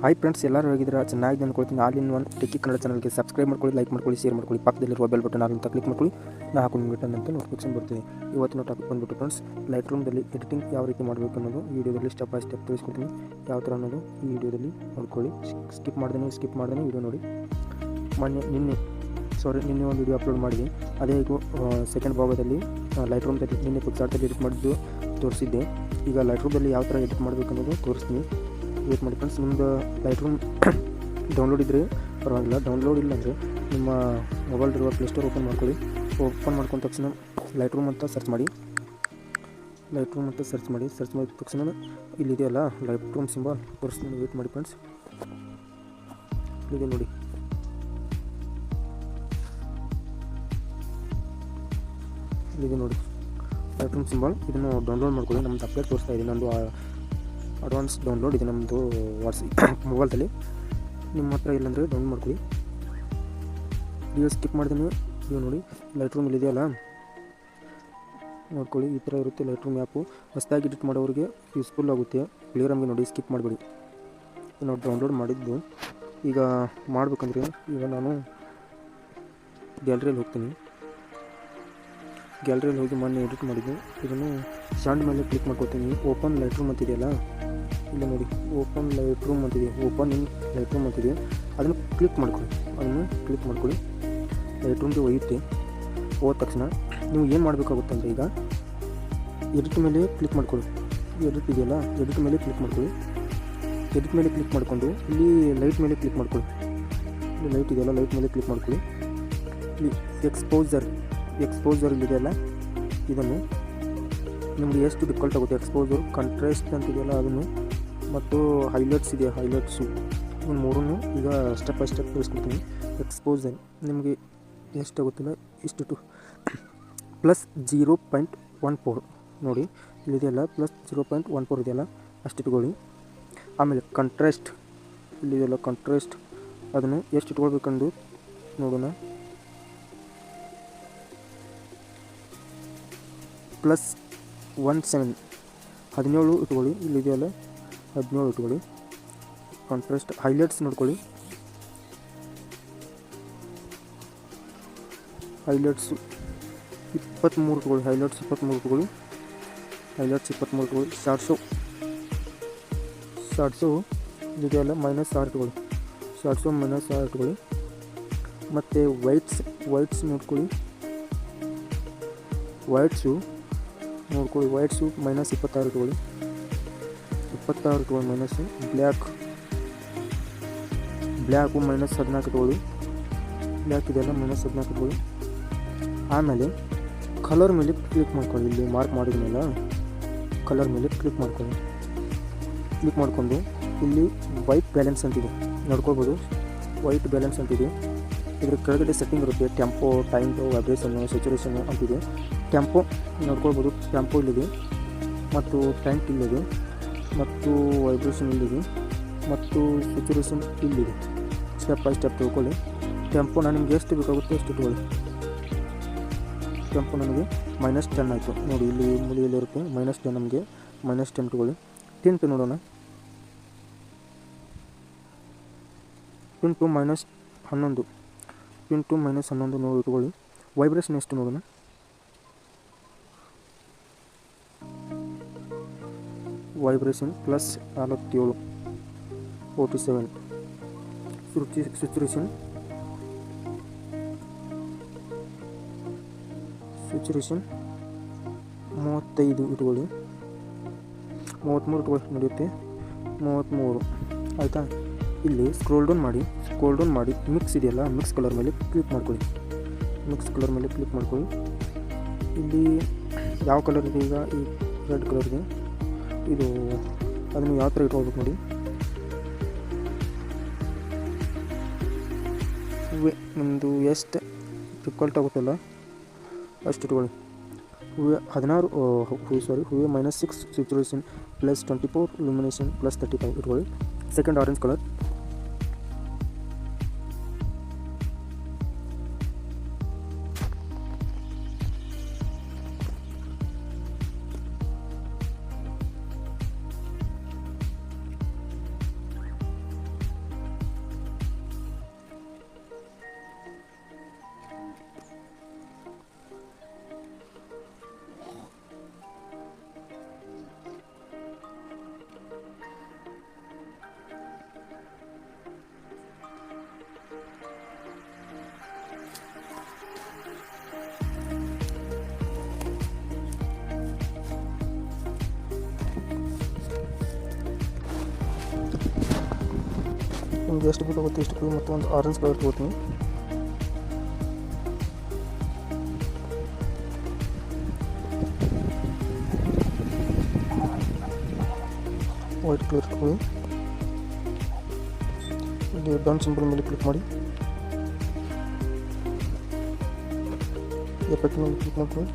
Hi friends, ಎಲ್ಲರೂ ಹೇಗಿದ್ದೀರಾ? ಚೆನ್ನಾಗಿ ಅಂದ್ಕೊಳ್ತೀನಿ. All in one techie Kannada ಚಾನಲ್ಗೆ ಸಬ್ಸ್ಕ್ರೈಬ್ ಮಾಡ್ಕೊಳ್ಳಿ, ಲೈಕ್ ಮಾಡ್ಕೊಳ್ಳಿ, ಶೇರ್ ಮಾಡ್ಕೊಳ್ಳಿ. ಪಕ್ಕದಲ್ಲಿರುವ ಬೆಲ್ ಬಟನ್ ಅಂತ ಕ್ಲಿಕ್ ಮಾಡ್ಕೊಳ್ಳಿ. ನಾ ಹಾಕೊಂಡು ಬಿಟ್ಟನ್ ಅಂತ ನೋಟಿಫಿಕೇಶನ್ ಬರ್ತದೆ. ಇವತ್ತಿನ ಟಾಪಿಕ್ ಬಂದುಬಿಟ್ಟು ಫ್ರೆಂಡ್ಸ್, ಲೈಟ್ ರೂಮ್ದಲ್ಲಿ ಎಡಿಟಿಂಗ್ ಯಾವ ರೀತಿ ಮಾಡಬೇಕು ಅನ್ನೋದು ಈ ವಿಡಿಯೋದಲ್ಲಿ ಸ್ಟೆಪ್ ಬೈ ಸ್ಟೆಪ್ ತಿಳಿಸ್ಕೊಡ್ತೀನಿ. ಯಾವ ಥರ ಅನ್ನೋದು ಈ ವಿಡಿಯೋದಲ್ಲಿ ನೋಡ್ಕೊಳ್ಳಿ. ಸ್ಕಿಪ್ ಮಾಡ್ದೇ ವಿಡಿಯೋ ನೋಡಿ. ನಿನ್ನೆ ಒಂದು ವಿಡಿಯೋ ಅಪ್ಲೋಡ್ ಮಾಡಿದೆ. ಅದೇ ಈಗ ಸೆಕೆಂಡ್ ಭಾಗದಲ್ಲಿ ಲೈಟ್ ರೂಮ್ದಲ್ಲಿ ನಿನ್ನೆ ಪಿಕ್ಸಾರ್ಟಲ್ಲಿ ಎಡಿಟ್ ಮಾಡಿದ್ದು ತೋರಿಸಿದ್ದೆ. ಈಗ ಲೈಟ್ ರೂಮ್ದಲ್ಲಿ ಯಾವ ಥರ ಎಡಿಟ್ ಮಾಡಬೇಕು ಅನ್ನೋದು ತೋರಿಸ್ತೀನಿ. ವೇಟ್ ಮಾಡಿ ಫ್ರೆಂಡ್ಸ್. ನಿಮ್ಮದು ಲೈಟ್ ರೂಮ್ ಡೌನ್ಲೋಡ್ ಇದ್ದರೆ ಪರವಾಗಿಲ್ಲ. ಡೌನ್ಲೋಡ್ ಇಲ್ಲ ಅಂದರೆ ನಿಮ್ಮ ಮೊಬೈಲ್ದಿರುವ ಪ್ಲೇಸ್ಟೋರ್ ಓಪನ್ ಮಾಡ್ಕೊಳ್ಳಿ. ಓಪನ್ ಮಾಡ್ಕೊಂಡ ತಕ್ಷಣ ಲೈಟ್ ರೂಮ್ ಅಂತ ಸರ್ಚ್ ಮಾಡಿ. ಸರ್ಚ್ ಮಾಡಿದ ತಕ್ಷಣ ಇಲ್ಲಿದೆಯಲ್ಲ ಲೈಟ್ ರೂಮ್ ಸಿಂಬಲ್ ತೋರಿಸ್ತೀನಿ. ವೇಟ್ ಮಾಡಿ ಫ್ರೆಂಡ್ಸ್. ಇಲ್ಲಿದೆ ನೋಡಿ. Light room symbol. ಇದನ್ನು ಡೌನ್ಲೋಡ್ ಮಾಡ್ಕೊಳ್ಳಿ. ನಮ್ಮದು ಅಪ್ಡೇಟ್ ತೋರಿಸ್ತಾ ಇದೆ. ನಮ್ಮದು ಅಡ್ವಾನ್ಸ್ ಡೌನ್ಲೋಡ್ ಇದೆ ನಮ್ಮದು ಮೊಬೈಲ್ದಲ್ಲಿ. ನಿಮ್ಮ ಹತ್ರ ಇಲ್ಲಾಂದರೆ ಡೌನ್ಲೋಡ್ ಮಾಡ್ಕೊಳ್ಳಿ. ವಿಡಿಯೋ ಸ್ಕಿಪ್ ಮಾಡ್ತೀನಿ. ವಿಡಿಯೋ ನೋಡಿ. ಲೈಟ್ ರೂಮ್ ಇಲ್ಲಿದೆಯಲ್ಲ ನೋಡ್ಕೊಳ್ಳಿ. ಈ ಥರ ಇರುತ್ತೆ ಲೈಟ್ ರೂಮ್ ಆ್ಯಪು. ಹೊಸದಾಗಿ ಎಡಿಟ್ ಮಾಡೋರಿಗೆ ಯೂಸ್ಫುಲ್ ಆಗುತ್ತೆ. ಕ್ಲಿಯರ್ ಆಗಿ ನೋಡಿ, ಸ್ಕಿಪ್ ಮಾಡಿಬಿಡಿ. ನಾವು ಡೌನ್ಲೋಡ್ ಮಾಡಿದ್ದು ಈಗ ಮಾಡಬೇಕಂದ್ರೆ ಈಗ ನಾನು ಗ್ಯಾಲರಿಯಲ್ಲಿ ಹೋಗ್ತೀನಿ. ಗ್ಯಾಲರಿಯಲ್ಲಿ ಹೋಗಿ ಮೊನ್ನೆ ಎಡಿಟ್ ಮಾಡಿದ್ದು. ಇದನ್ನು ಶಾಂಡ್ ಮೇಲೆ ಕ್ಲಿಕ್ ಮಾಡ್ಕೊತೀನಿ. ಓಪನ್ ಲೈಟ್ ರೂಮ್ ಅಂತಿದೆಯಲ್ಲ, ಇಲ್ಲ ನೋಡಿ, ಓಪನ್ ಲೈಟ್ ರೂಮ್ ಅಂತಿದೆ. ಓಪನ್ ಇನ್ ಲೈಟ್ ರೂಮ್ ಅಂತಿದೆ. ಅದನ್ನು ಕ್ಲಿಕ್ ಮಾಡ್ಕೊಳ್ಳಿ. ಲೈಟ್ ರೂಮ್ಗೆ ಒಯ್ಯುತ್ತೆ. ಹೋದ ತಕ್ಷಣ ನೀವು ಏನು ಮಾಡಬೇಕಾಗುತ್ತೆ ಅಂದರೆ ಈಗ ಎಡಿಟ್ ಮೇಲೆ ಕ್ಲಿಕ್ ಮಾಡ್ಕೊಳ್ಳಿ. ಎಡಿಟ್ ಇದೆಯಲ್ಲ, ಎಡಿಟ್ ಮೇಲೆ ಕ್ಲಿಕ್ ಮಾಡ್ಕೊಳ್ಳಿ. ಎಡಿಟ್ ಮೇಲೆ ಕ್ಲಿಕ್ ಮಾಡಿಕೊಂಡು ಇಲ್ಲಿ ಲೈಟ್ ಮೇಲೆ ಕ್ಲಿಕ್ ಮಾಡ್ಕೊಳ್ಳಿ. ಇಲ್ಲಿ ಲೈಟ್ ಇದೆಯಲ್ಲ, ಲೈಟ್ ಮೇಲೆ ಕ್ಲಿಕ್ ಮಾಡ್ಕೊಳ್ಳಿ. ಇಲ್ಲಿ ಎಕ್ಸ್ಪೋಸರ್ ಇಲ್ಲಿದೆಯಲ್ಲ, ಇದನ್ನು ನಿಮಗೆ ಎಷ್ಟು ಡಿಫಾಲ್ಟ್ ಆಗುತ್ತೆ. ಎಕ್ಸ್ಪೋಸರ್, ಕಾಂಟ್ರಾಸ್ಟ್ ಅಂತಿದೆಯಲ್ಲ ಅದನ್ನು, ಮತ್ತು ಹೈಲೈಟ್ಸ್ ಇದೆ, ಹೈಲೈಟ್ಸು, ಇನ್ನು ಮೂರನ್ನು ಈಗ ಸ್ಟೆಪ್ ಬೈ ಸ್ಟೆಪ್ ತಿಳಿಸ್ಕೊಡ್ತೀನಿ. ಎಕ್ಸ್ಪೋಸರ್ ನಿಮಗೆ ಎಷ್ಟಾಗುತ್ತಲ್ಲ ಇಷ್ಟು +0.14 ನೋಡಿ. ಇಲ್ಲಿದೆಯಲ್ಲ +0.14 ಇದೆಯಲ್ಲ, ಅಷ್ಟು ಇಟ್ಕೊಳ್ಳಿ. ಆಮೇಲೆ ಕಾಂಟ್ರಾಸ್ಟ್ ಇಲ್ಲಿದೆಯಲ್ಲ, ಕಾಂಟ್ರಾಸ್ಟ್ ಅದನ್ನು ಎಷ್ಟು ಇಟ್ಕೊಳ್ಬೇಕಂದು ನೋಡೋಣ. +17 ಇಟ್ಕೊಳ್ಳಿ. ಇಲ್ಲಿದೆಯಲ್ಲ 17 ಇಟ್ಕೊಳ್ಳಿ. ಕಾಂಟ್ರಾಸ್ಟ್ ಹೈಲೈಟ್ಸ್ ನೋಡ್ಕೊಳ್ಳಿ. ಹೈಲೈಟ್ಸು 23 ಇಟ್ಕೊಳ್ಳಿ. ಹೈಲೈಟ್ಸ್ 23 ಇಟ್ಕೊಳ್ಳಿ. ಶಾರ್ಟ್ಸು ಇದೆಯಲ್ಲ -6 ಇಟ್ಕೊಳ್ಳಿ. ಶಾರ್ಟ್ಸು -6 ಇಟ್ಕೊಳ್ಳಿ. ಮತ್ತು ವೈಟ್ಸ್ ನೋಡ್ಕೊಳ್ಳಿ. ವೈಟ್ಸು -26 ಇಟ್ಕೊಳ್ಳಿ. 26 ಇಟ್ಕೊಳ್ಳಿ. ಮೈನಸ್ಸು ಬ್ಲ್ಯಾಕು -14 ಇಟ್ಕೊಳ್ಳಿ. ಬ್ಲ್ಯಾಕ್ ಇದೆಯಲ್ಲ -14 ಇಟ್ಕೊಳ್ಳಿ. ಆಮೇಲೆ ಕಲರ್ ಮೇಲೆ ಕ್ಲಿಕ್ ಮಾಡ್ಕೊಳ್ಳಿ. ಇಲ್ಲಿ ಮಾರ್ಕ್ ಮಾಡಿದ ಮೇಲೆ ಕಲರ್ ಮೇಲೆ ಕ್ಲಿಕ್ ಮಾಡಿಕೊಂಡು ಇಲ್ಲಿ ವೈಟ್ ಬ್ಯಾಲೆನ್ಸ್ ಅಂತಿದೆ ನೋಡ್ಕೊಳ್ಬೋದು. ವೈಟ್ ಬ್ಯಾಲೆನ್ಸ್ ಅಂತಿದೆ. ಇದ್ರ ಕೆಳಗಡೆ ಸೆಟ್ಟಿಂಗ್ ಇರುತ್ತೆ. ಟೆಂಪೋ, ಟೈಮ್, ವೈಬ್ರೇಷನ್ನು, ಸ್ಯಾಚುರೇಷನ್ನು ಅಂತಿದೆ. ಟೆಂಪೋ ನೋಡ್ಕೊಳ್ಬೋದು. ಟೆಂಪೋ ಇಲ್ಲಿದೆ, ಮತ್ತು ಟೈಮ್ ಇಲ್ಲಿದೆ, ಮತ್ತು ವೈಬ್ರೇಷನ್ ಇಲ್ಲಿದೆ, ಮತ್ತು ಸ್ಯಾಚುರೇಷನ್ ಇಲ್ಲಿದೆ. ಸ್ಟೆಪ್ ಬೈ ಸ್ಟೆಪ್ ತಿಳ್ಕೊಳ್ಳಿ. ಟೆಂಪೋ ನಿಮಗೆ ಎಷ್ಟು ಬೇಕಾಗುತ್ತೆ ಅಷ್ಟು ಇಟ್ಕೊಳ್ಳಿ. ಟೆಂಪೋ ನನಗೆ -10 ಆಯಿತು ನೋಡಿ. ಇಲ್ಲಿ ಮೂಲೆಯಲ್ಲಿರುತ್ತೆ -10. ನಮಗೆ -10 ಇಟ್ಕೊಳ್ಳಿ. ಟಿಂಟ್ ನೋಡೋಣ. ಟಿಂಟು -11 ನೋಡಿ ಇಟ್ಕೊಳ್ಳಿ. ವೈಬ್ರೇಷನ್ ಎಷ್ಟು ನೋಡೋಣ. ವೈಬ್ರೇಷನ್ +47 47. ಸ್ಯಾಚುರೇಷನ್ 35 ಇಟ್ಕೊಳ್ಳಿ. 33 ಇಟ್ಕೊಳ್ಳಿ ನಡೆಯುತ್ತೆ. 33 ಆಯಿತಾ. ಇಲ್ಲಿ ಸ್ಕ್ರೋಲ್ ಡೌನ್ ಮಾಡಿ ಮಿಕ್ಸ್ ಇದೆಯಲ್ಲ, ಮಿಕ್ಸ್ ಕಲರ್ ಮೇಲೆ ಕ್ಲಿಕ್ ಮಾಡ್ಕೊಳ್ಳಿ. ಇಲ್ಲಿ ಯಾವ ಕಲರ್ ಇದೆ ಈಗ? ಈ ರೆಡ್ ಕಲರ್ ಇದೆ. ಇದು ಅದನ್ನು ಯಾವ ಥರ ಇಟ್ಕೊಳ್ಬೇಕು ನೋಡಿ. ನಿಮ್ಮದು ಎಷ್ಟು ಡಿಫಾಲ್ಟ್ ಆಗುತ್ತಲ್ಲ ಅಷ್ಟು ಇಟ್ಕೊಳ್ಳಿ. ಹೂವೆ -6 ಸ್ಯಾಚುರೇಷನ್ +24 ಲುಮಿನೇಷನ್ +35 ಇಟ್ಕೊಳ್ಳಿ. Second orange colour. ನಿಮ್ಗೆ ಎಷ್ಟು ಬೇಕಾಗುತ್ತೆ ಎಷ್ಟು ಕೊಡಿ. ಮತ್ತು ಒಂದು ಆರೆಂಜ್ ಕಲರ್ ತೊಗೋತೀನಿ. ವೈಟ್ ಕಲರ್ ತಗೊಳ್ಳಿ. ಇಲ್ಲಿ ಡನ್ ಸಿಂಬಲ್ ಮೇಲೆ ಕ್ಲಿಕ್ ಮಾಡಿ ಎಫೆಕ್ಟ್ ಮೇಲೆ ಕ್ಲಿಕ್ ಮಾಡ್ಕೊಳ್ಳಿ.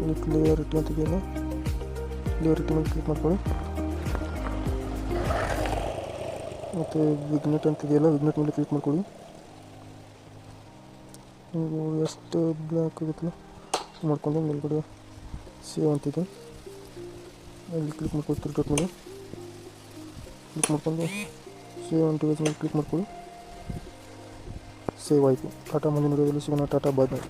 ಇಲ್ಲಿ ಕ್ಲಿಯರಿಟಿ ಅಂತ ಇದೆಯಲ್ಲ, ಕ್ಲಿಯರಿಟಿ ಮೇಲೆ ಕ್ಲಿಕ್ ಮಾಡ್ಕೊಳ್ಳಿ. ಮತ್ತು ವಿಗ್ನೆಟ್ ಅಂತ ಇದೆಯಲ್ಲ, ವಿಗ್ನೆಟ್ ಮೇಲೆ ಕ್ಲಿಕ್ ಮಾಡ್ಕೊಳ್ಳಿ. ನೀವು ಎಷ್ಟು ಬ್ಲ್ಯಾಕ್ ಆಗುತ್ತಲ್ಲ ಮಾಡ್ಕೊಂಡು ಮೇಲ್ಗಡೆ ಸೇವ್ ಅಂತಿದೆ, ಅಲ್ಲಿ ಕ್ಲಿಕ್ ಮಾಡ್ಕೊಳ್ಳಿ. ತ್ರೀ ಮೇಲೆ ಕ್ಲಿಕ್ ಮಾಡ್ಕೊಂಡು ಸೇವ್ ಅಂತ ಮೇಲೆ ಕ್ಲಿಕ್ ಮಾಡ್ಕೊಳ್ಳಿ. ಸೇವ್ ಆಯಿತು. ಟಾಟಾ ಮುಂದಿನ ವಿಡಿಯೋದಲ್ಲಿ ಸಿಗೋಣ. ಟಾಟಾ ಬಾಯ್ ಬಾಯ್.